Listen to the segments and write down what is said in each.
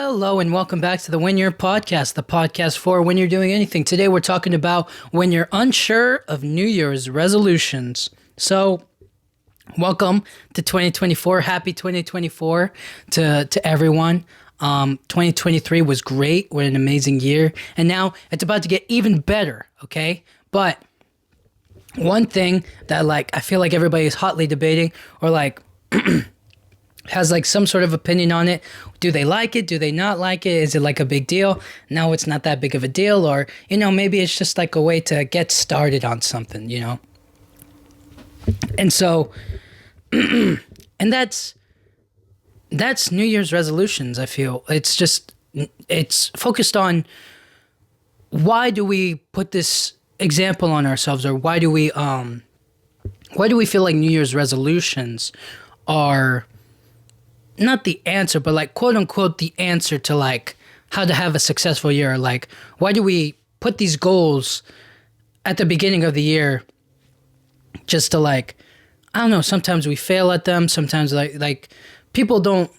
Hello and welcome back to the When You're Podcast, the podcast for when you're doing anything. Today we're talking about when you're unsure of New Year's resolutions. So, welcome to 2024. Happy 2024 to everyone. 2023 was great. What an amazing year. And now it's about to get even better, okay? But one thing that I feel like everybody is hotly debating or has some sort of opinion on it. Do they like it? Do they not like it? Is it a big deal? No, it's not that big of a deal. Or, maybe it's just a way to get started on something, And so, and that's New Year's resolutions, I feel. It's focused on why do we put this example on ourselves, or why do we feel like New Year's resolutions are not the answer, but quote unquote the answer to how to have a successful year. Why do we put these goals at the beginning of the year just to I don't know, sometimes we fail at them, sometimes people don't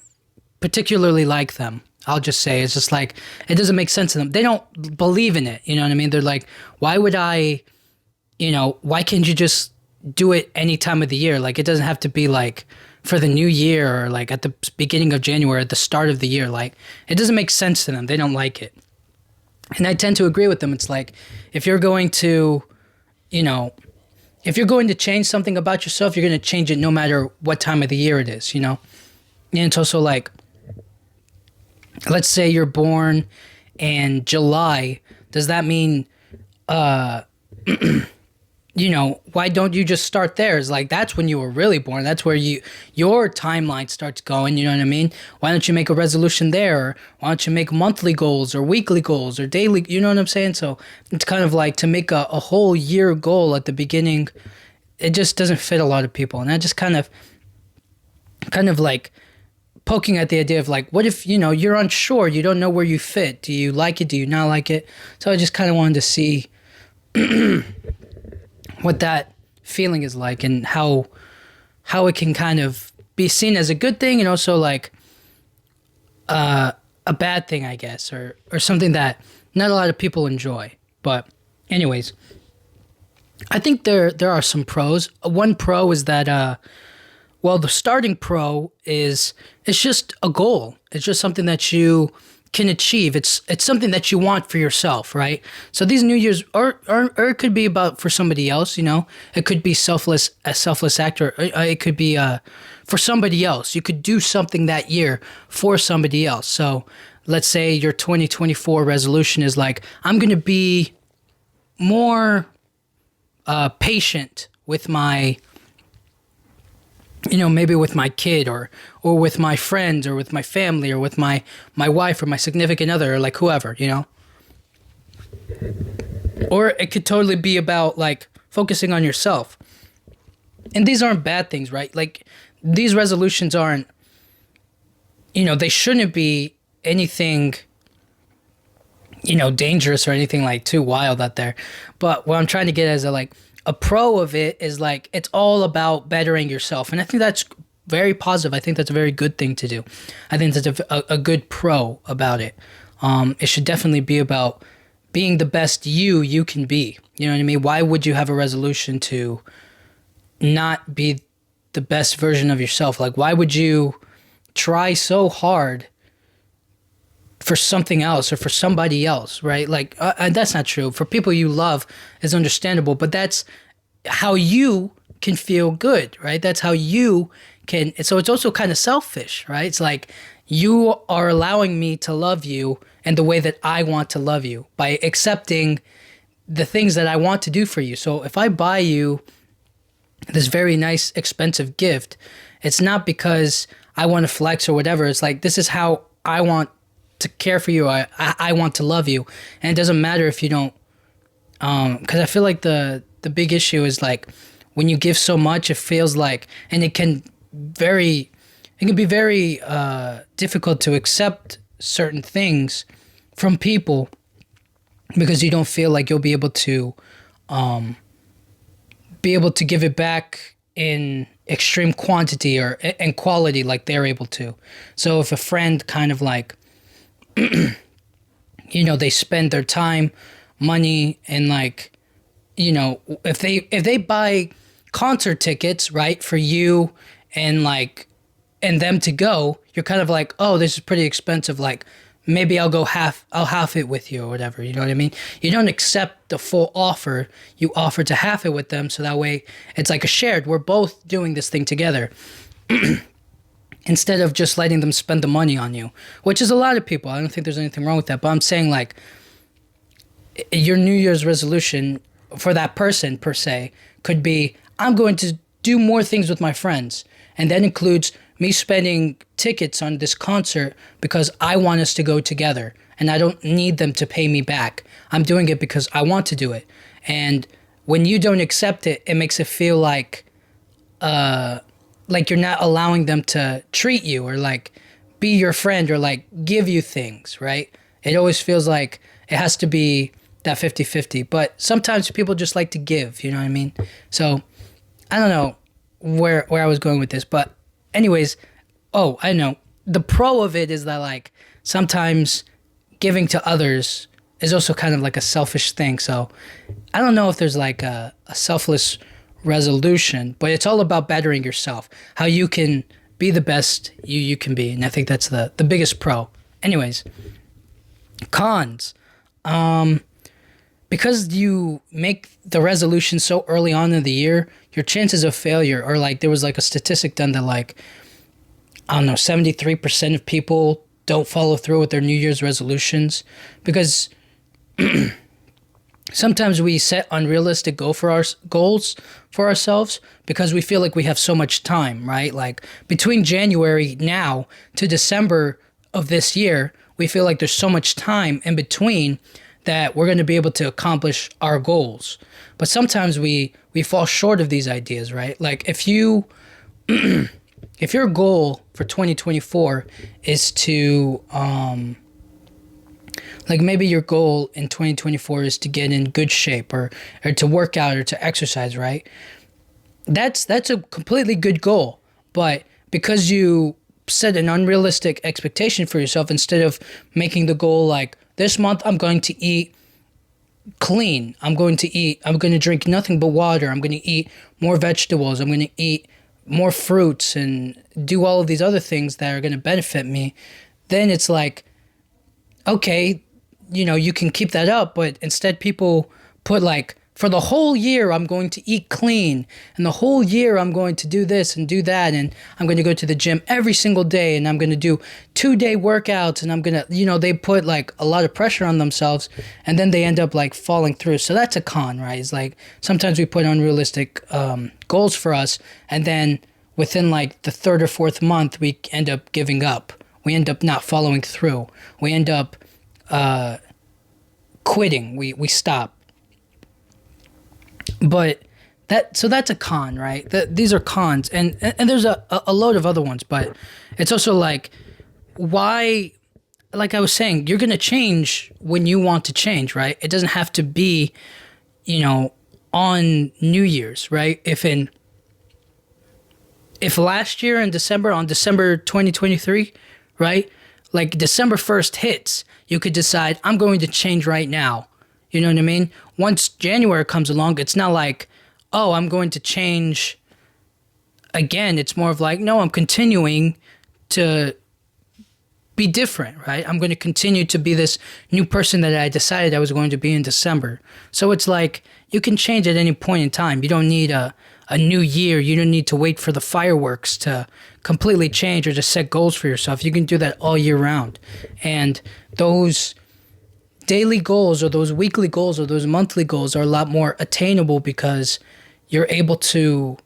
particularly like them. I'll just say it's just it doesn't make sense to them. They don't believe in it, you know what I mean? They're why would I, why can't you just do it any time of the year? It doesn't have to be for the new year or at the beginning of January, at the start of the year. It doesn't make sense to them. They don't like it. And I tend to agree with them. It's if you're going to, if you're going to change something about yourself, you're going to change it no matter what time of the year it is, And it's also let's say you're born in July. Does that mean, why don't you just start there? It's that's when you were really born. That's where your timeline starts going, you know what I mean? Why don't you make a resolution there? Or why don't you make monthly goals or weekly goals or daily, you know what I'm saying? So it's kind of to make a whole year goal at the beginning, it just doesn't fit a lot of people. And I just kind of poking at the idea of what if, you're unsure, you don't know where you fit. Do you like it? Do you not like it? So I just kind of wanted to see what that feeling is like and how it can kind of be seen as a good thing and also a bad thing, I guess, or something that not a lot of people enjoy. But anyways, I think there are some pros. One pro is that the starting pro is it's just a goal. It's just something that you can achieve. It's something that you want for yourself, right? So these New Year's, or it could be about for somebody else, It could be a selfless act, or it could be for somebody else. You could do something that year for somebody else. So let's say your 2024 resolution is I'm going to be more patient with my, maybe with my kid or with my friends or with my family or with my wife or my significant other or whoever, Or it could totally be about focusing on yourself. And these aren't bad things, right? These resolutions aren't, they shouldn't be anything, dangerous or anything too wild out there. But what I'm trying to get as a pro of it is it's all about bettering yourself. And I think that's very positive. I think that's a very good thing to do. I think that's a good pro about it. It should definitely be about being the best you can be. You know what I mean? Why would you have a resolution to not be the best version of yourself? Why would you try so hard for something else or for somebody else, right? That's not true. For people you love is understandable, but that's how you can feel good, right? That's how you can. So it's also kind of selfish, right? It's you are allowing me to love you in the way that I want to love you by accepting the things that I want to do for you. So if I buy you this very nice, expensive gift, it's not because I want to flex or whatever. It's this is how I want to care for you. I want to love you. And it doesn't matter if you don't, because I feel the big issue is when you give so much, it feels and it can be very difficult to accept certain things from people because you don't feel you'll be able to give it back in extreme quantity or in quality they're able to. So if a friend kind of they spend their time, money, and like, if they buy concert tickets, right, for you and like and them to go, you're kind of like, oh, this is pretty expensive. Like, maybe I'll half it with you or whatever. You know what I mean? You don't accept the full offer. You offer to half it with them, so that way it's like a shared. We're both doing this thing together. Instead of just letting them spend the money on you, which is a lot of people. I don't think there's anything wrong with that. But I'm saying, like, your New Year's resolution for that person per se could be, I'm going to do more things with my friends. And that includes me spending tickets on this concert because I want us to go together and I don't need them to pay me back. I'm doing it because I want to do it. And when you don't accept it, it makes it feel like you're not allowing them to treat you or like be your friend or like give you things, right? It always feels like it has to be that 50-50. But sometimes people just like to give, you know what I mean? So I don't know where I was going with this, but anyways, I know. The pro of it is that like sometimes giving to others is also kind of like a selfish thing. So I don't know if there's like a selfless resolution, but it's all about bettering yourself, how you can be the best you can be. And I think that's the biggest pro. Anyways, cons. Because you make the resolution so early on in the year, your chances of failure, or like there was like a statistic done that like, I don't know, 73% of people don't follow through with their New Year's resolutions because sometimes we set unrealistic goals for ourselves because we feel like we have so much time, right? Like between January now to December of this year, we feel like there's so much time in between that we're going to be able to accomplish our goals. But sometimes we fall short of these ideas, right? Like if your goal for 2024 is to like maybe your goal in 2024 is to get in good shape or to work out or to exercise, right? That's a completely good goal. But because you set an unrealistic expectation for yourself, instead of making the goal like, this month I'm going to eat clean, I'm going to drink nothing but water, I'm going to eat more vegetables, I'm going to eat more fruits and do all of these other things that are going to benefit me, then it's like, okay, you can keep that up, but instead people put like, for the whole year, I'm going to eat clean, and the whole year I'm going to do this and do that, and I'm going to go to the gym every single day, and I'm going to do 2-day workouts, and I'm going to, they put like a lot of pressure on themselves, and then they end up like falling through. So that's a con, right? It's like sometimes we put unrealistic goals for us, and then within like the third or fourth month, we end up giving up. We end up not following through. We end up quitting. We stop. But that's a con, right? These are cons, and there's a load of other ones, but it's also like, why, like I was saying, you're going to change when you want to change, right? It doesn't have to be, on New Year's, right? If last year in December, on December 2023, right? Like December 1st hits, you could decide, I'm going to change right now. You know what I mean? Once January comes along, it's not like, oh, I'm going to change again. It's more of like, no, I'm continuing to be different, right? I'm going to continue to be this new person that I decided I was going to be in December. So it's like, you can change at any point in time. You don't need a new year. You don't need to wait for the fireworks to completely change or to set goals for yourself. You can do that all year round. And those daily goals or those weekly goals or those monthly goals are a lot more attainable because you're able to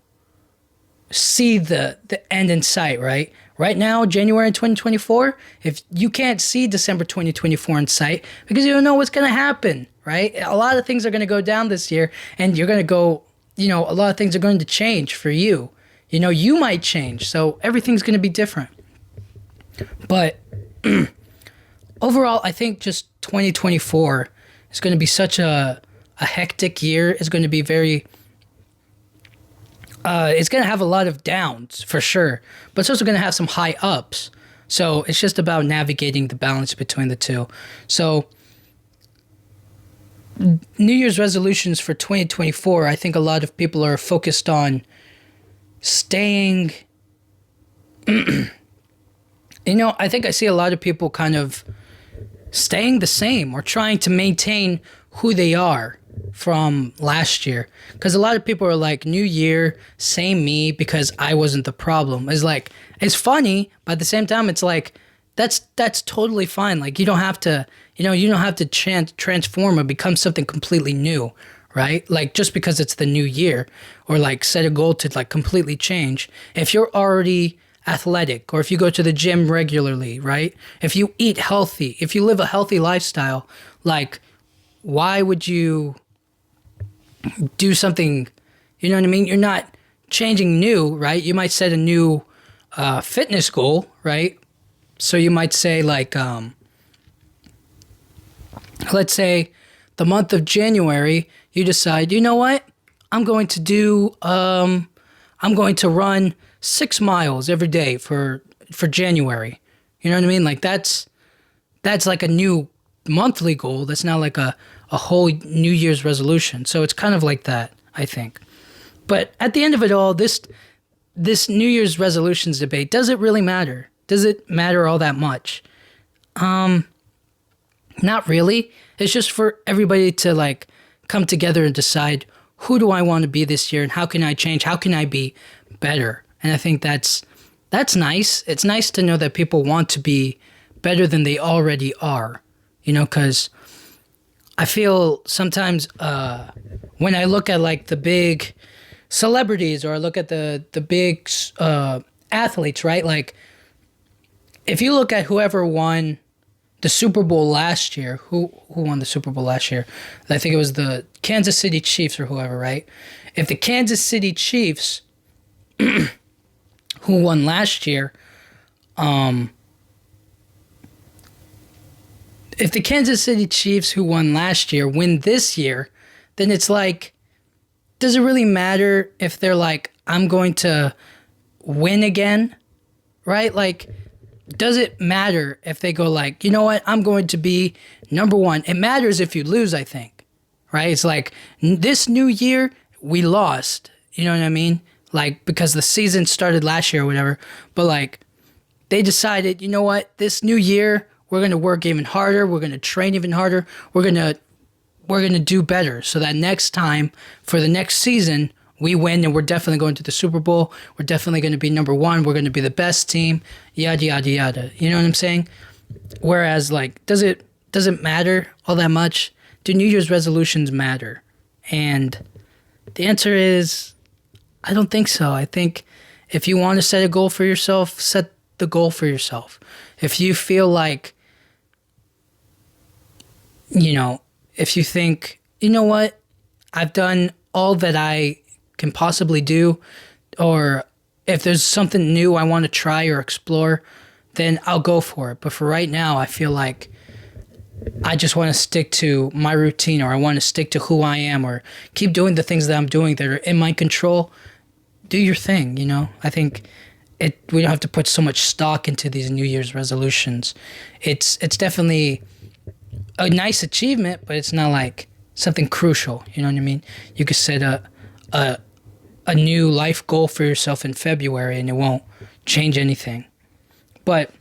see the end in sight, right? Right now, January 2024, if you can't see December 2024 in sight because you don't know what's going to happen, right? A lot of things are going to go down this year, and you're going to go, a lot of things are going to change for you. You might change, so everything's going to be different. But overall, I think just 2024 is going to be such a hectic year. It's going to be very... it's going to have a lot of downs, for sure. But it's also going to have some high ups. So it's just about navigating the balance between the two. So New Year's resolutions for 2024, I think a lot of people are focused on staying. I think I see a lot of people kind of staying the same or trying to maintain who they are from last year. Because a lot of people are like, New Year, same me, because I wasn't the problem. It's like, it's funny, but at the same time, it's like, that's totally fine. Like, you don't have to, transform or become something completely new, right? Like, just because it's the new year, or like set a goal to like completely change. If you're already athletic, or if you go to the gym regularly, right? If you eat healthy, if you live a healthy lifestyle, like, why would you do something, you know what I mean? You're not changing new, right? You might set a new fitness goal, right? So you might say like, let's say the month of January, you decide, you know what? I'm going to run 6 miles every day for January. You know what I mean? Like that's like a new monthly goal. That's not like a whole New Year's resolution. So it's kind of like that, I think. But at the end of it all, this New Year's resolutions debate, does it really matter? Does it matter all that much? Not really. It's just for everybody to like come together and decide, who do I want to be this year and how can I change? How can I be better? And I think that's nice. It's nice to know that people want to be better than they already are, because I feel sometimes when I look at like the big celebrities, or I look at the big athletes, right? Like, if you look at whoever won the Super Bowl last year, who won the Super Bowl last year? I think it was the Kansas City Chiefs or whoever, right? If the Kansas City Chiefs, who won last year, if the Kansas City Chiefs who won last year win this year, then it's like, does it really matter if they're like, I'm going to win again, right? Like, does it matter if they go like, you know what, I'm going to be number one? It matters if you lose, I think, right? It's like, this new year, we lost, you know what I mean? Like, because the season started last year or whatever, but like, they decided, you know what, this new year, we're going to work even harder, we're going to train even harder, we're going to do better, so that next time, for the next season, we win, and we're definitely going to the Super Bowl. We're definitely going to be number one. We're going to be the best team, yada, yada, yada. You know what I'm saying? Whereas, like, does it matter all that much? Do New Year's resolutions matter? And the answer is, I don't think so. I think if you want to set a goal for yourself, set the goal for yourself. If you feel like, if you think, you know what, I've done all that I can possibly do, or if there's something new I want to try or explore, then I'll go for it. But for right now, I feel like I just want to stick to my routine, or I want to stick to who I am, or keep doing the things that I'm doing that are in my control. Do your thing, I think we don't have to put so much stock into these New Year's resolutions. It's definitely a nice achievement, but it's not like something crucial. You know what I mean? You could set a new life goal for yourself in February, and it won't change anything. But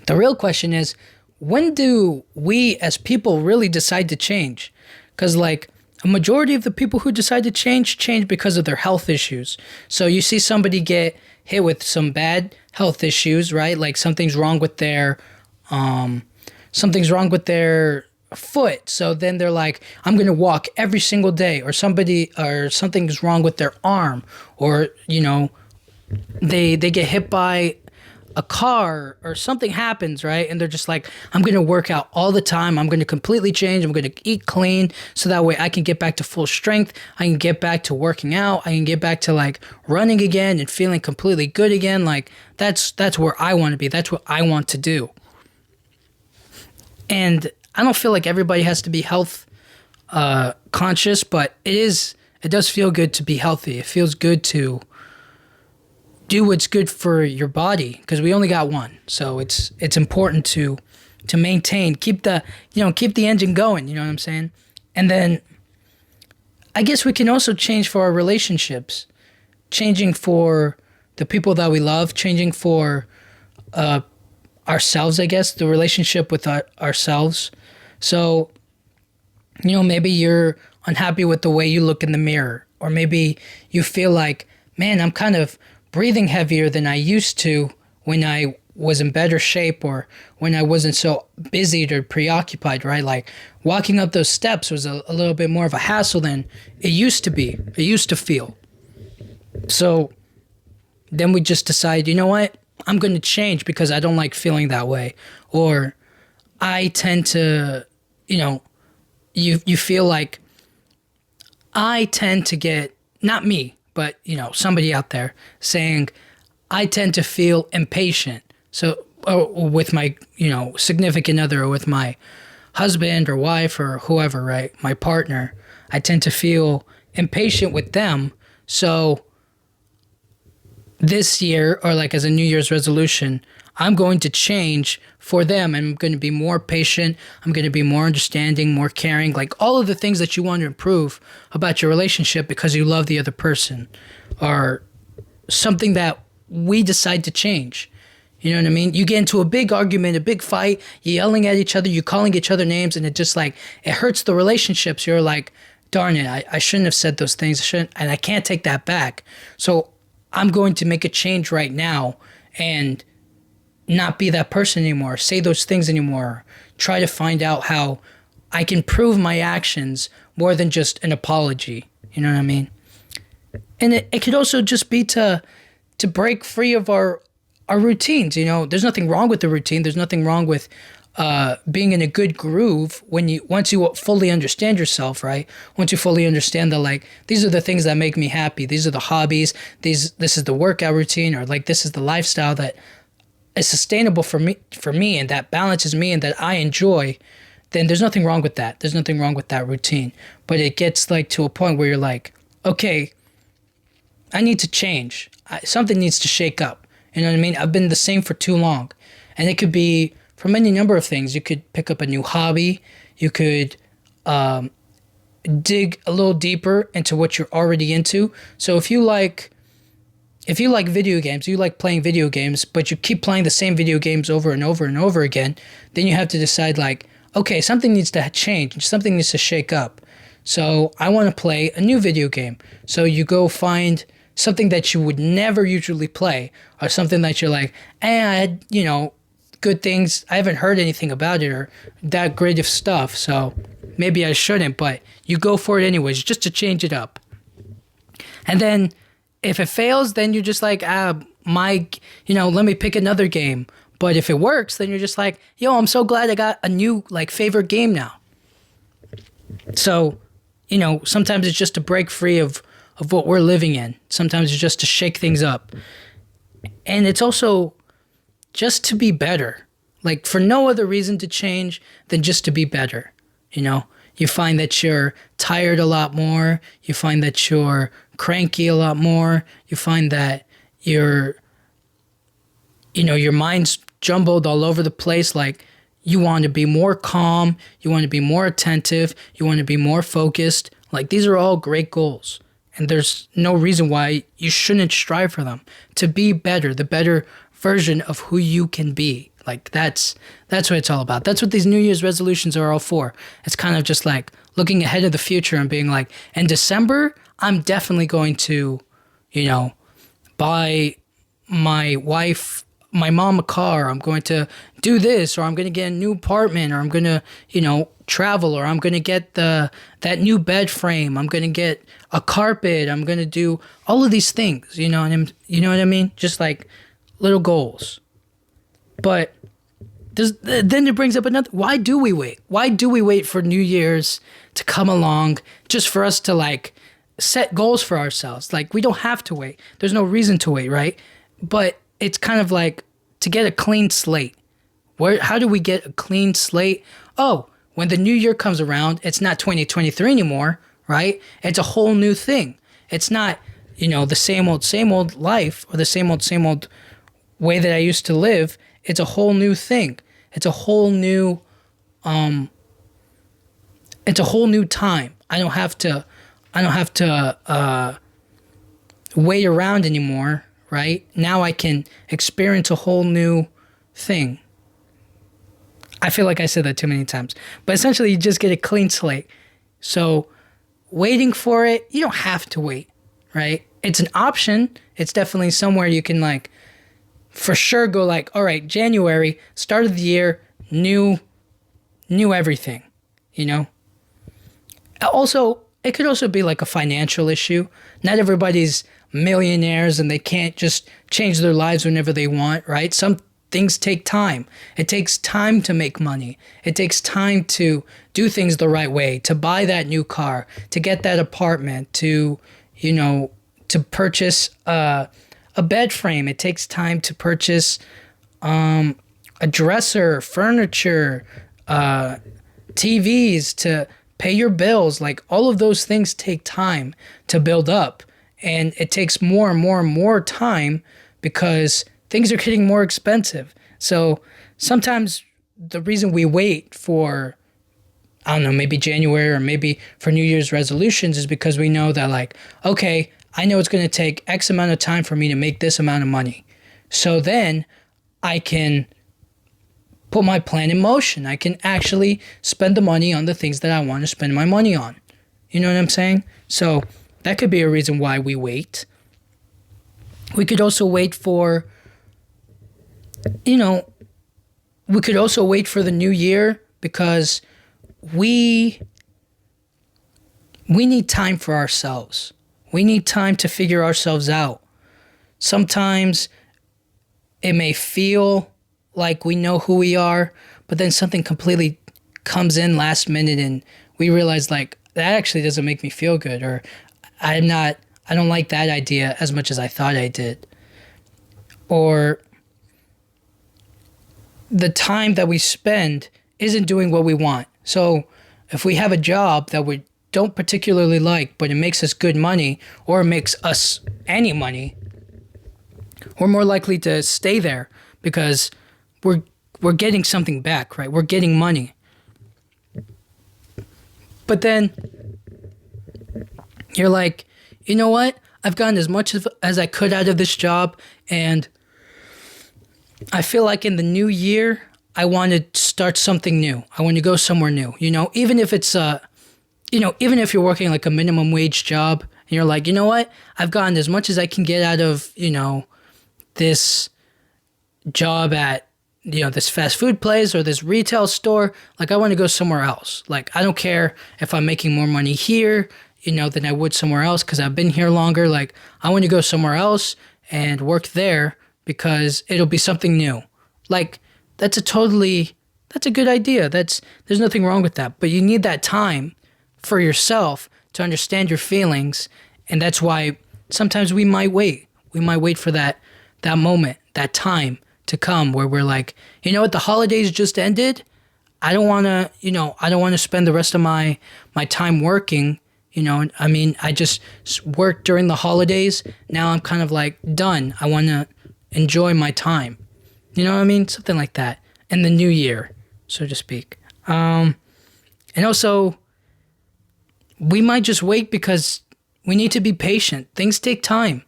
the real question is, when do we as people really decide to change? Because like, a majority of the people who decide to change because of their health issues. So you see somebody get hit with some bad health issues, right? Like something's wrong with their foot. So then they're like, I'm going to walk every single day, or something's wrong with their arm, or, they get hit by a car or something happens, right? And they're just like, I'm going to work out all the time. I'm going to completely change. I'm going to eat clean, so that way I can get back to full strength. I can get back to working out. I can get back to like running again and feeling completely good again. Like that's where I want to be. That's what I want to do. And I don't feel like everybody has to be health conscious, but it does feel good to be healthy. It feels good to do what's good for your body, because we only got one. So it's important to maintain, keep the engine going, you know what I'm saying? And then I guess we can also change for our relationships, changing for the people that we love, changing for ourselves, I guess, the relationship with ourselves. So, maybe you're unhappy with the way you look in the mirror, or maybe you feel like, man, I'm kind of breathing heavier than I used to when I was in better shape, or when I wasn't so busy or preoccupied, right? Like walking up those steps was a little bit more of a hassle than it used to be. It used to feel. So then we just decide, you know what? I'm going to change because I don't like feeling that way. Or I tend to, you feel like I tend to get, not me, but, somebody out there saying, I tend to feel impatient. So with my, significant other, or with my husband or wife or whoever, right? My partner, I tend to feel impatient with them. So this year, or like as a New Year's resolution, I'm going to change for them. I'm going to be more patient. I'm going to be more understanding, more caring, like all of the things that you want to improve about your relationship because you love the other person, are something that we decide to change. You know what I mean? You get into a big argument, a big fight, you're yelling at each other, you're calling each other names, and it just like, it hurts the relationships. You're like, darn it, I shouldn't have said those things. And I can't take that back. So I'm going to make a change right now and not be that person anymore, say those things anymore, try to find out how I can prove my actions more than just an apology. You know what I mean? And it could also just be to break free of our routines. There's nothing wrong with the routine. There's nothing wrong with being in a good groove once you fully understand yourself, right? Once you fully understand that, like, these are the things that make me happy. These are the hobbies. This is the workout routine, or like this is the lifestyle that is sustainable for me, and that balances me, and that I enjoy. Then there's nothing wrong with that. There's nothing wrong with that routine. But it gets like to a point where you're like, okay, I need to change. Something needs to shake up. You know what I mean? I've been the same for too long. And it could be from any number of things. You could pick up a new hobby. You could dig a little deeper into what you're already into. So if you like video games, you like playing video games, but you keep playing the same video games over and over and over again, then you have to decide, like, okay, something needs to change. Something needs to shake up. So I want to play a new video game. So you go find something that you would never usually play, or something that you're like, I had, good things. I haven't heard anything about it, or that great of stuff, so maybe I shouldn't, but you go for it anyways, just to change it up. And then if it fails, then you're just like, let me pick another game. But if it works, then you're just like, yo, I'm so glad I got a new, like, favorite game now. So, sometimes it's just to break free of what we're living in. Sometimes it's just to shake things up. And it's also just to be better. Like, for no other reason to change than just to be better. You find that you're tired a lot more. You find that you're cranky a lot more. You find that your mind's jumbled all over the place. Like, you want to be more calm. You want to be more attentive. You want to be more focused. Like, these are all great goals. And there's no reason why you shouldn't strive for them. To be better, the better version of who you can be. Like, that's what it's all about. That's what these New Year's resolutions are all for. It's kind of just like looking ahead of the future and being like, in December, I'm definitely going to, buy my wife, my mom a car. I'm going to do this, or I'm going to get a new apartment, or I'm going to, travel, or I'm going to get that new bed frame. I'm going to get a carpet. I'm going to do all of these things, you know what I mean? Just like little goals. But then it brings up another, why do we wait? Why do we wait for New Year's to come along just for us to, like, set goals for ourselves? Like, we don't have to wait. There's no reason to wait, right? But it's kind of like to get a clean slate. How do we get a clean slate? Oh, when the new year comes around, it's not 2023 anymore, right? It's a whole new thing. It's not, the same old life, or the same old way that I used to live. It's a whole new thing. It's a whole new time. I don't have to wait around anymore, right? Now I can experience a whole new thing. I feel like I said that too many times. But essentially, you just get a clean slate. So waiting for it, you don't have to wait, right? It's an option. It's definitely somewhere you can like for sure go like, all right, January, start of the year, new everything, you know? Also, it could also be like a financial issue. Not everybody's millionaires and they can't just change their lives whenever they want, right? Some things take time. It takes time to make money. It takes time to do things the right way, to buy that new car, to get that apartment, to purchase a bed frame. It takes time to purchase a dresser, furniture, TVs, to pay your bills. Like all of those things take time to build up. And it takes more and more and more time because things are getting more expensive. So sometimes the reason we wait for, I don't know, maybe January or maybe for New Year's resolutions is because we know that like, okay, I know it's going to take X amount of time for me to make this amount of money. So then I can put my plan in motion. I can actually spend the money on the things that I want to spend my money on. You know what I'm saying? So that could be a reason why we wait. We could also wait for, we could also wait for the new year because we need time for ourselves. We need time to figure ourselves out. Sometimes it may feel like we know who we are, but then something completely comes in last minute and we realize like that actually doesn't make me feel good, or I don't like that idea as much as I thought I did. Or the time that we spend isn't doing what we want. So if we have a job that we don't particularly like, but it makes us good money or it makes us any money, we're more likely to stay there because we're getting something back, right? We're getting money. But then you're like, you know what? I've gotten as much as I could out of this job, and I feel like in the new year, I want to start something new. I want to go somewhere new. Even if it's even if you're working like a minimum wage job, and you're like, you know what? I've gotten as much as I can get out of this job at this fast food place or this retail store. Like I want to go somewhere else. Like I don't care if I'm making more money here, than I would somewhere else because I've been here longer. Like I want to go somewhere else and work there because it'll be something new. Like that's a good idea. There's nothing wrong with that. But you need that time for yourself to understand your feelings, and that's why sometimes we might wait. We might wait for that moment, that time to come where we're like, you know what, the holidays just ended. I don't want to spend the rest of my time working. I just worked during the holidays. Now I'm kind of like done. I want to enjoy my time. You know what I mean? Something like that. In the new year, so to speak. And also, we might just wait because we need to be patient. Things take time.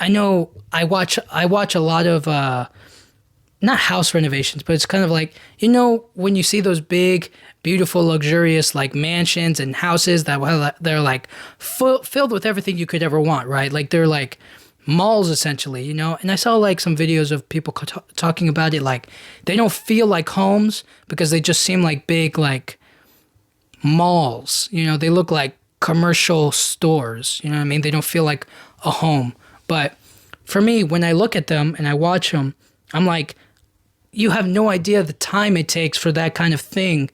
I know I watch a lot of not house renovations, but it's kind of like, when you see those big, beautiful, luxurious like mansions and houses that they're like filled with everything you could ever want, right? Like they're like malls essentially, And I saw like some videos of people talking about it, like they don't feel like homes because they just seem like big like malls. They look like commercial stores. You know what I mean? They don't feel like a home. But for me, when I look at them and I watch them, I'm like, you have no idea the time it takes for that kind of thing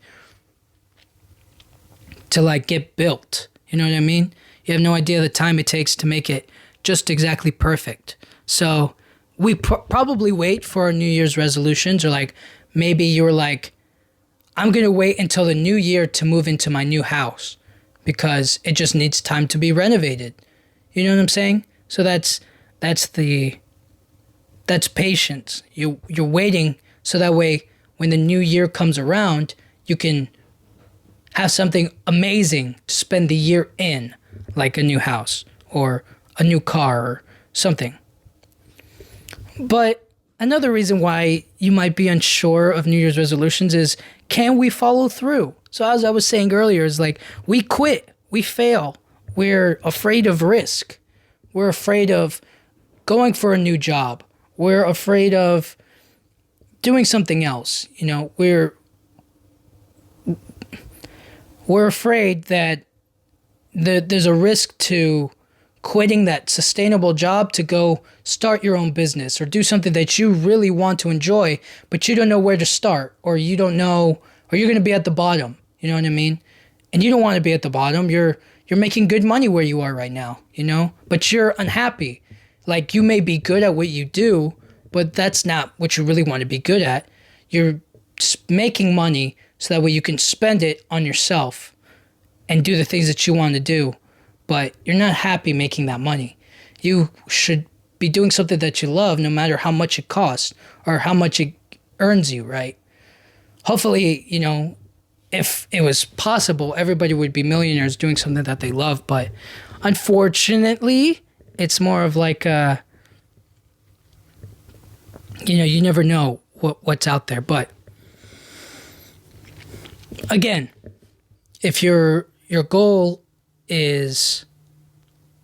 to like get built. You know what I mean? You have no idea the time it takes to make it just exactly perfect. So we probably wait for our New Year's resolutions, or like maybe you're like, I'm going to wait until the new year to move into my new house because it just needs time to be renovated. You know what I'm saying? So that's the that's patience. You're waiting so that way when the new year comes around, you can have something amazing to spend the year in, like a new house or a new car or something. But another reason why you might be unsure of New Year's resolutions is, can we follow through? So as I was saying earlier, is like we quit, we fail, we're afraid of risk, we're afraid of going for a new job, we're afraid of doing something else. You know, we're afraid that there's a risk to quitting that sustainable job to go start your own business or do something that you really want to enjoy, but you don't know where to start, or you don't know, or you're going to be at the bottom. You know what I mean? And you don't want to be at the bottom. You're making good money where you are right now, you know, but you're unhappy. Like, you may be good at what you do, but that's not what you really want to be good at. You're making money so that way you can spend it on yourself and do the things that you want to do, but you're not happy making that money. You should be doing something that you love, no matter how much it costs or how much it earns you, right? Hopefully, you know, if it was possible, everybody would be millionaires doing something that they love, but unfortunately, it's more of like you know, you never know what's out there. But again, if your goal is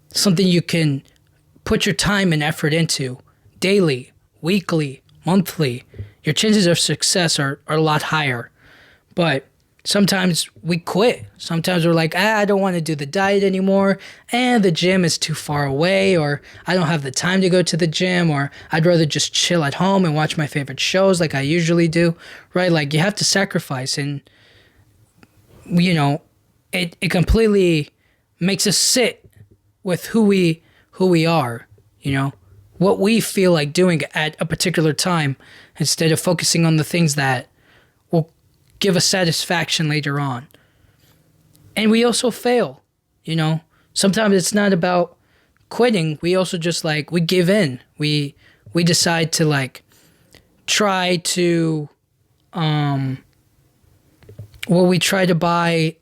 something you can put your time and effort into daily, weekly, monthly, your chances of success are a lot higher. But sometimes we quit. Sometimes we're like, I don't want to do the diet anymore, and the gym is too far away, or I don't have the time to go to the gym, or I'd rather just chill at home and watch my favorite shows like I usually do, right? Like, you have to sacrifice, and, you know, it completely makes us sit with who we are, you know, what we feel like doing at a particular time, instead of focusing on the things that will give us satisfaction later on. And we also fail, you know. Sometimes it's not about quitting. We also just like, we give in. We decide to like try to we try to buy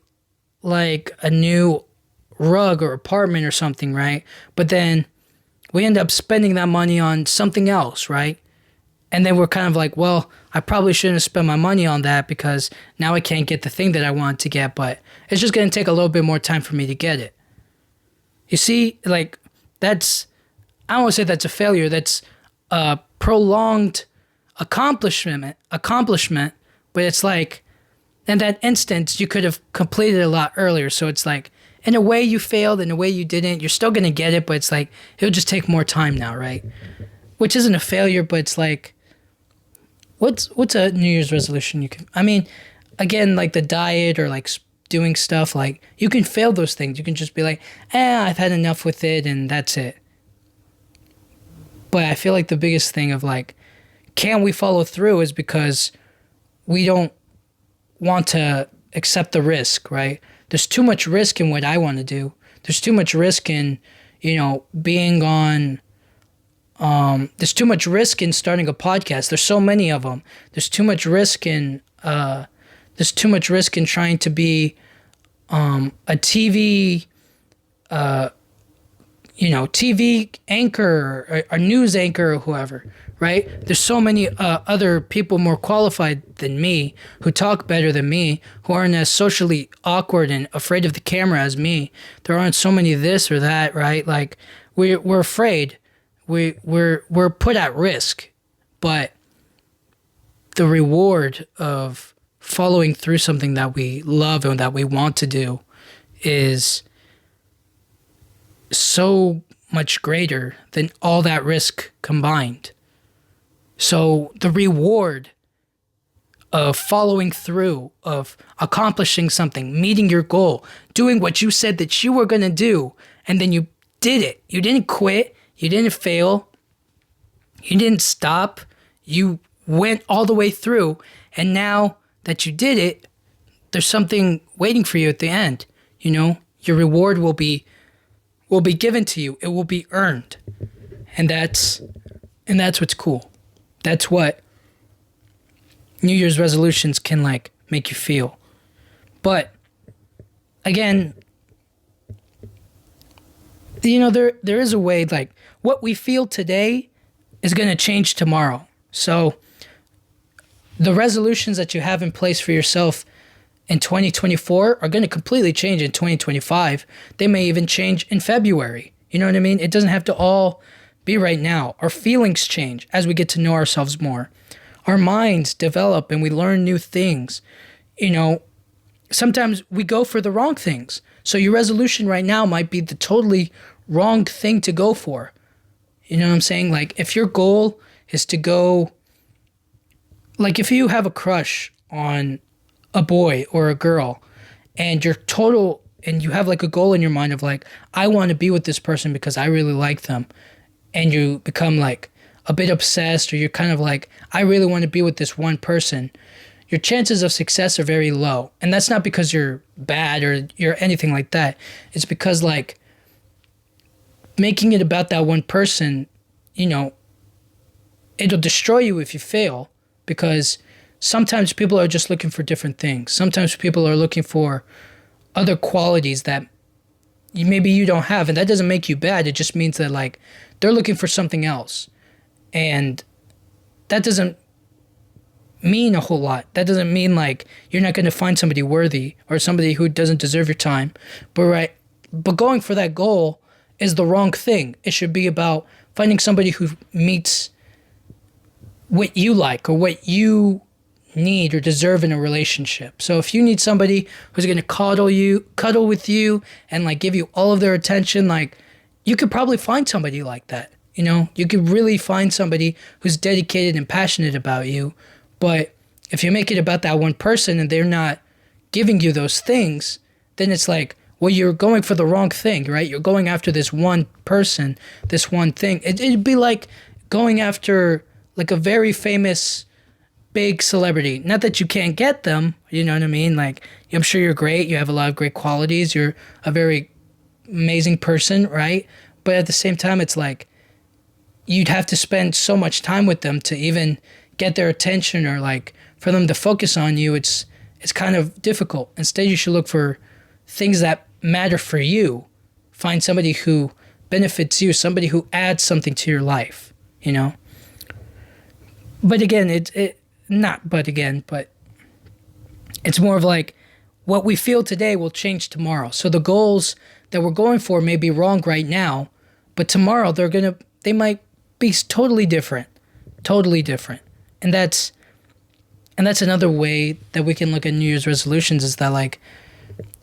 like a new rug or apartment or something, right? But then we end up spending that money on something else, right? And then we're kind of like, well, I probably shouldn't have spent my money on that because now I can't get the thing that I wanted to get, but it's just going to take a little bit more time for me to get it. You see, like, that's, I don't want to say that's a failure. That's a prolonged accomplishment, but it's like, in that instance, you could have completed it a lot earlier. So it's like, in a way you failed, in a way you didn't. You're still going to get it, but it's like, it'll just take more time now, right? Which isn't a failure, but it's like, what's a New Year's resolution you can, I mean, again, like the diet or like doing stuff, like, you can fail those things. You can just be like, I've had enough with it, and that's it. But I feel like the biggest thing of like, can we follow through, is because we don't want to accept the risk, right? There's too much risk in what I want to do. There's too much risk in, you know, being on, there's too much risk in starting a podcast. There's so many of them. There's too much risk in, trying to be, a TV, TV anchor or a news anchor or whoever, right? There's so many other people more qualified than me, who talk better than me, who aren't as socially awkward and afraid of the camera as me. There aren't so many this or that, right? Like, we're afraid. We're put at risk, but the reward of following through something that we love and that we want to do is so much greater than all that risk combined. So the reward of following through, of accomplishing something, meeting your goal, doing what you said that you were going to do, and then you did it. You didn't quit. You didn't fail. You didn't stop. You went all the way through. And now that you did it, there's something waiting for you at the end. You know, your reward will be will be given to you. It will be earned. And that's what's cool. That's what New Year's resolutions can like make you feel. But again, there is a way, like what we feel today is going to change tomorrow. So the resolutions that you have in place for yourself in 2024 are going to completely change in 2025. They may even change in February. You know what I mean? It doesn't have to all be right now. Our feelings change as we get to know ourselves more. Our minds develop and we learn new things. Sometimes we go for the wrong things. So your resolution right now might be the totally wrong thing to go for. You know what I'm saying? Like if your goal is to go, like if you have a crush on a boy or a girl and you have like a goal in your mind of like, I want to be with this person because I really like them. And you become like a bit obsessed, or you're kind of like, I really want to be with this one person. Your chances of success are very low. And that's not because you're bad or you're anything like that. It's because like making it about that one person, it'll destroy you if you fail, because sometimes people are just looking for different things. Sometimes people are looking for other qualities that maybe you don't have, and that doesn't make you bad. It just means that like they're looking for something else, and that doesn't mean a whole lot. That doesn't mean like you're not going to find somebody worthy or somebody who doesn't deserve your time. But going for that goal is the wrong thing. It should be about finding somebody who meets what you like or what you need or deserve in a relationship. So if you need somebody who's going to cuddle with you and like give you all of their attention, like you could probably find somebody like that. You could really find somebody who's dedicated and passionate about you. But if you make it about that one person and they're not giving you those things, then it's like, well, you're going for the wrong thing, right? You're going after this one person, this one thing. It'd be like going after like a very famous big celebrity. Not that you can't get them, you know what I mean? Like, I'm sure you're great. You have a lot of great qualities. You're a very amazing person, right? But at the same time, it's like you'd have to spend so much time with them to even get their attention, or like for them to focus on you. It's kind of difficult. Instead, you should look for things that matter for you. Find somebody who benefits you, somebody who adds something to your life, But again, but it's more of like what we feel today will change tomorrow. So the goals that we're going for may be wrong right now, but tomorrow they might be totally different. And that's another way that we can look at New Year's resolutions, is that like,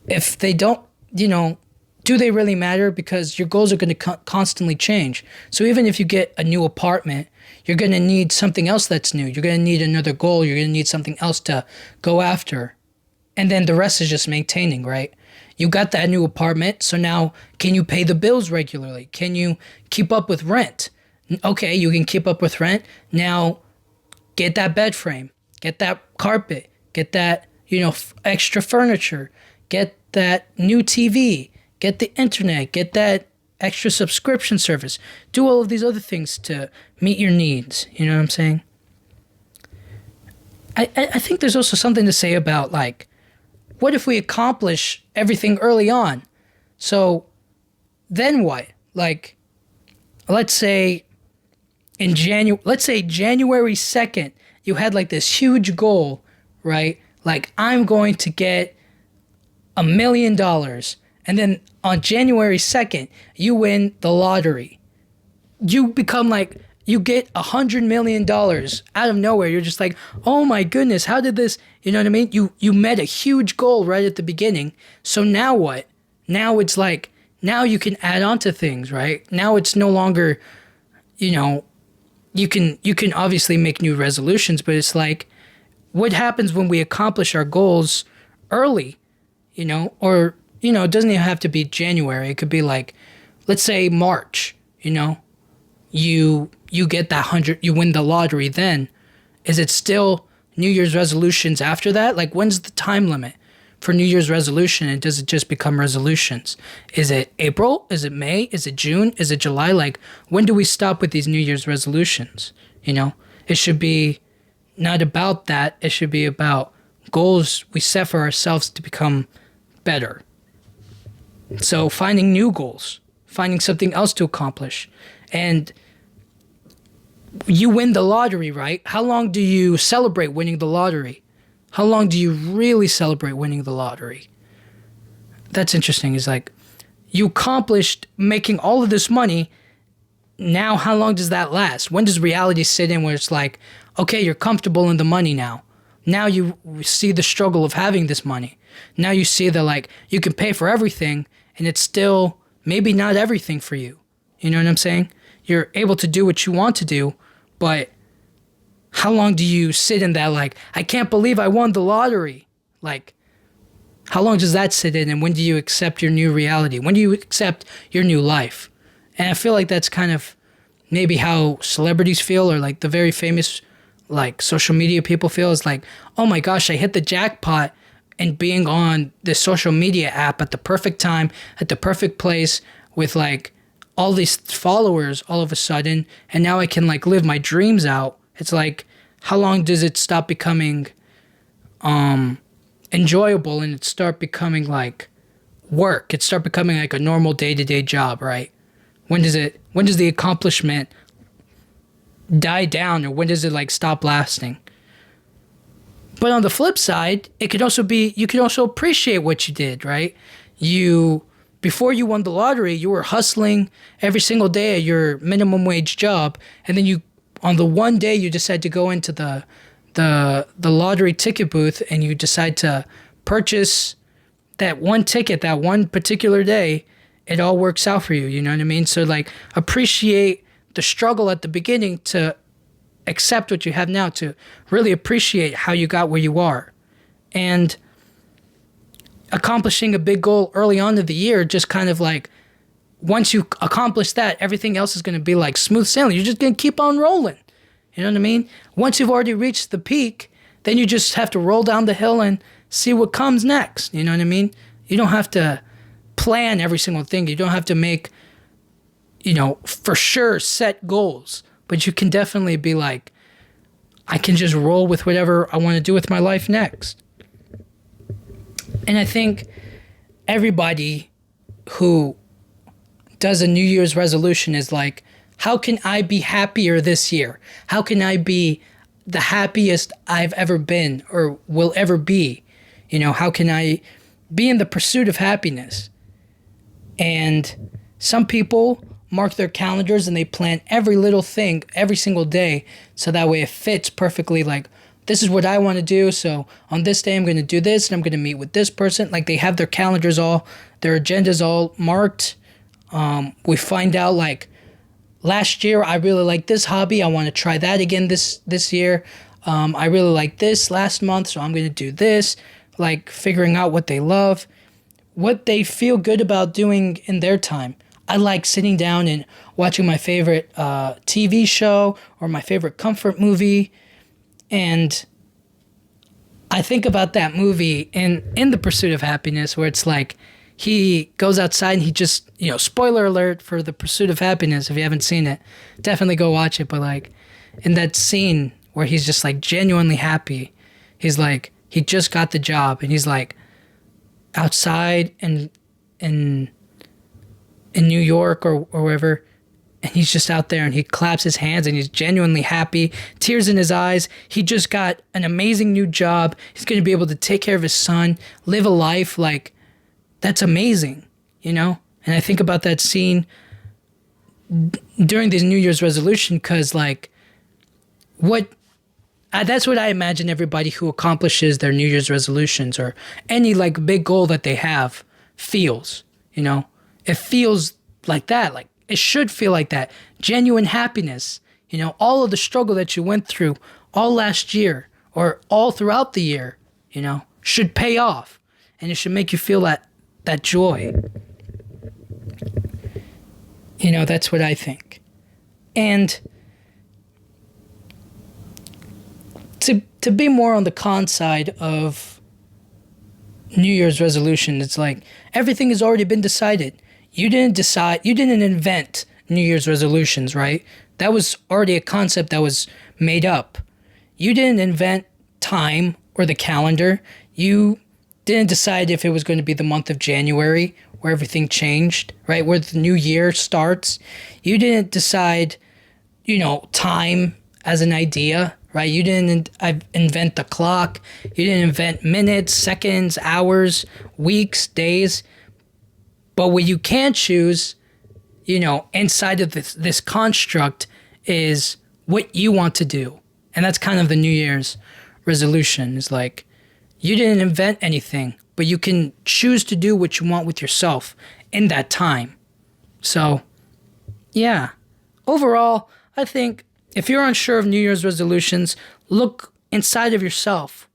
if they don't, do they really matter? Because your goals are going to constantly change. So even if you get a new apartment, you're going to need something else that's new. You're going to need another goal. You're going to need something else to go after. And then the rest is just maintaining, right? You got that new apartment. So now, can you pay the bills regularly? Can you keep up with rent? Okay, you can keep up with rent. Now, get that bed frame. Get that carpet. Get that, extra furniture. Get that new TV. Get the internet. Get that extra subscription service. Do all of these other things to meet your needs. You know what I'm saying? I think there's also something to say about like, what if we accomplish everything early on? So then what? Like, let's say January 2nd, you had like this huge goal, right? Like, I'm going to get $1 million. And then on January 2nd, you win the lottery. You become like, you get $100 million out of nowhere. You're just like, oh my goodness, how did this, you know what I mean? You met a huge goal right at the beginning. So now what? Now it's like, now you can add on to things, right? Now it's no longer, you can obviously make new resolutions, but it's like, what happens when we accomplish our goals early, or, it doesn't even have to be January. It could be like, let's say March, you get that you win the lottery then. Is it still New Year's resolutions after that? Like, when's the time limit? for New Year's resolution, and does it just become resolutions? Is it April? Is it May? Is it June? Is it July? Like, when do we stop with these New Year's resolutions? You know, it should be not about that. It should be about goals we set for ourselves to become better. So finding new goals, finding something else to accomplish. And you win the lottery, right? How long do you celebrate winning the lottery? How long do you really celebrate winning the lottery? That's interesting. It's like, you accomplished making all of this money. Now, how long does that last? When does reality sit in where it's like, okay, you're comfortable in the money now. Now you see the struggle of having this money. Now you see that, like, you can pay for everything and it's still maybe not everything for you. You know what I'm saying? You're able to do what you want to do, but how long do you sit in that, like, I can't believe I won the lottery? Like, how long does that sit in, and when do you accept your new reality? When do you accept your new life? And I feel like that's kind of maybe how celebrities feel, or like the very famous, like, social media people feel, is like, oh my gosh, I hit the jackpot and being on this social media app at the perfect time, at the perfect place, with like all these followers all of a sudden, and now I can like live my dreams out. It's like, how long does it stop becoming enjoyable and it start becoming like work? It start becoming like a normal day-to-day job, right? When does the accomplishment die down, or when does it like stop lasting? But on the flip side, it could also be, you could also appreciate what you did, right? Before you won the lottery, you were hustling every single day at your minimum wage job, and then on the one day you decide to go into the lottery ticket booth and you decide to purchase that one ticket that one particular day, it all works out for you, you know what I mean? So like, appreciate the struggle at the beginning to accept what you have now, to really appreciate how you got where you are. And accomplishing a big goal early on in the year, just kind of like, once you accomplish that, everything else is going to be like smooth sailing. You're just going to keep on rolling. You know what I mean? Once you've already reached the peak, then you just have to roll down the hill and see what comes next. You know what I mean? You don't have to plan every single thing. You don't have to make, for sure set goals. But you can definitely be like, I can just roll with whatever I want to do with my life next. And I think everybody who does a New Year's resolution is like, how can I be happier this year? How can I be the happiest I've ever been or will ever be? How can I be in the pursuit of happiness? And some people mark their calendars and they plan every little thing every single day, so that way it fits perfectly. Like, this is what I want to do, so on this day I'm going to do this, and I'm going to meet with this person. Like, they have their calendars their agendas all marked. We find out, like, last year I really liked this hobby, I want to try that again this year. I really liked this last month, so I'm going to do this. Like, figuring out what they love, what they feel good about doing in their time. I like sitting down and watching my favorite TV show or my favorite comfort movie. And I think about that movie in The Pursuit of Happiness, where it's like, he goes outside and he just, spoiler alert for The Pursuit of Happiness, if you haven't seen it, definitely go watch it. But like, in that scene where he's just like genuinely happy, he's like, he just got the job and he's like outside in New York or wherever, and he's just out there and he claps his hands and he's genuinely happy, tears in his eyes. He just got an amazing new job. He's going to be able to take care of his son, live a life. Like, that's amazing, And I think about that scene during this New Year's resolution, because like, that's what I imagine everybody who accomplishes their New Year's resolutions or any like big goal that they have feels, It feels like that. Like, it should feel like that. Genuine happiness. All of the struggle that you went through all last year or all throughout the year, should pay off. And it should make you feel that joy. That's what I think. And to be more on the con side of New Year's resolution. It's like everything has already been decided. You didn't invent New Year's resolutions, right? That was already a concept that was made up. You didn't invent time or the calendar. You didn't decide if it was going to be the month of January where everything changed, right? Where the new year starts. You didn't decide, time as an idea, right? You didn't invent the clock. You didn't invent minutes, seconds, hours, weeks, days. But what you can choose, inside of this construct is what you want to do. And that's kind of the New Year's resolution. Is like, you didn't invent anything, but you can choose to do what you want with yourself in that time. So, yeah. Overall, I think if you're unsure of New Year's resolutions, look inside of yourself,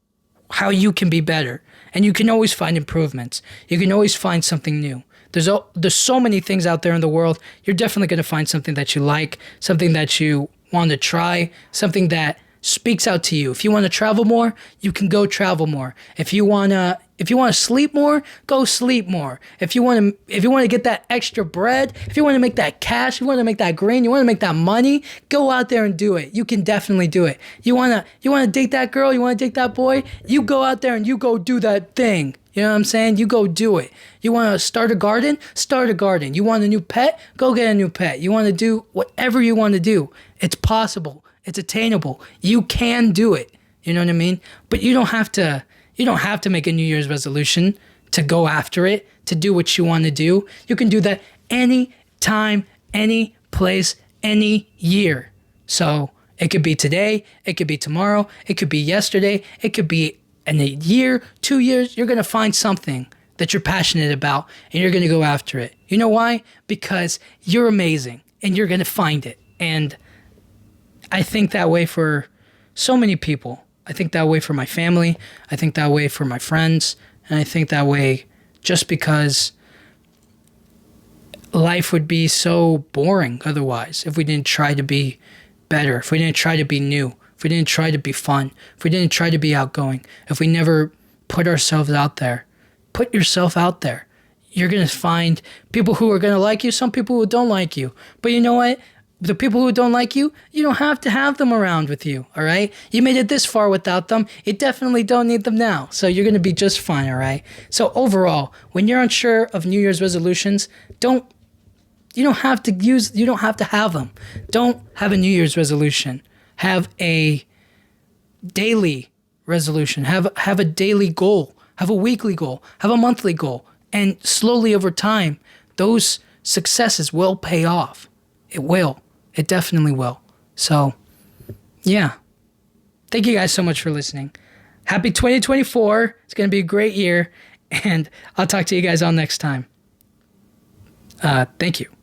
how you can be better. And you can always find improvements. You can always find something new. There's so many things out there in the world. You're definitely going to find something that you like, something that you want to try, something that speaks out to you. If you want to travel more, you can go travel more. If you want to sleep more, go sleep more. If you want to get that extra bread, if you want to make that cash, you want to make that green, you want to make that money, go out there and do it. You can definitely do it. You want to date that girl, you want to date that boy, you go out there and you go do that thing. You know what I'm saying? You go do it. You want to start a garden? Start a garden. You want a new pet? Go get a new pet. You want to do whatever you want to do. It's possible. It's attainable. You can do it. You know what I mean? But you don't have to make a New Year's resolution to go after it, to do what you want to do. You can do that any time, any place, any year. So it could be today, it could be tomorrow, it could be yesterday, it could be in a year, 2 years. You're going to find something that you're passionate about and you're going to go after it. You know why? Because you're amazing and you're going to find it. And I think that way for so many people. I think that way for my family. I think that way for my friends. And I think that way just because life would be so boring otherwise if we didn't try to be better, if we didn't try to be new, if we didn't try to be fun, if we didn't try to be outgoing, if we never put ourselves out there. Put yourself out there. You're going to find people who are going to like you, some people who don't like you. But you know what? The people who don't like you, you don't have to have them around with you, all right? You made it this far without them. You definitely don't need them now. So you're going to be just fine, all right? So overall, when you're unsure of New Year's resolutions, you don't have to have them. Don't have a New Year's resolution. Have a daily resolution. Have a daily goal. Have a weekly goal. Have a monthly goal. And slowly over time, those successes will pay off. It will. It definitely will. So, yeah. Thank you guys so much for listening. Happy 2024. It's going to be a great year. And I'll talk to you guys all next time. Thank you.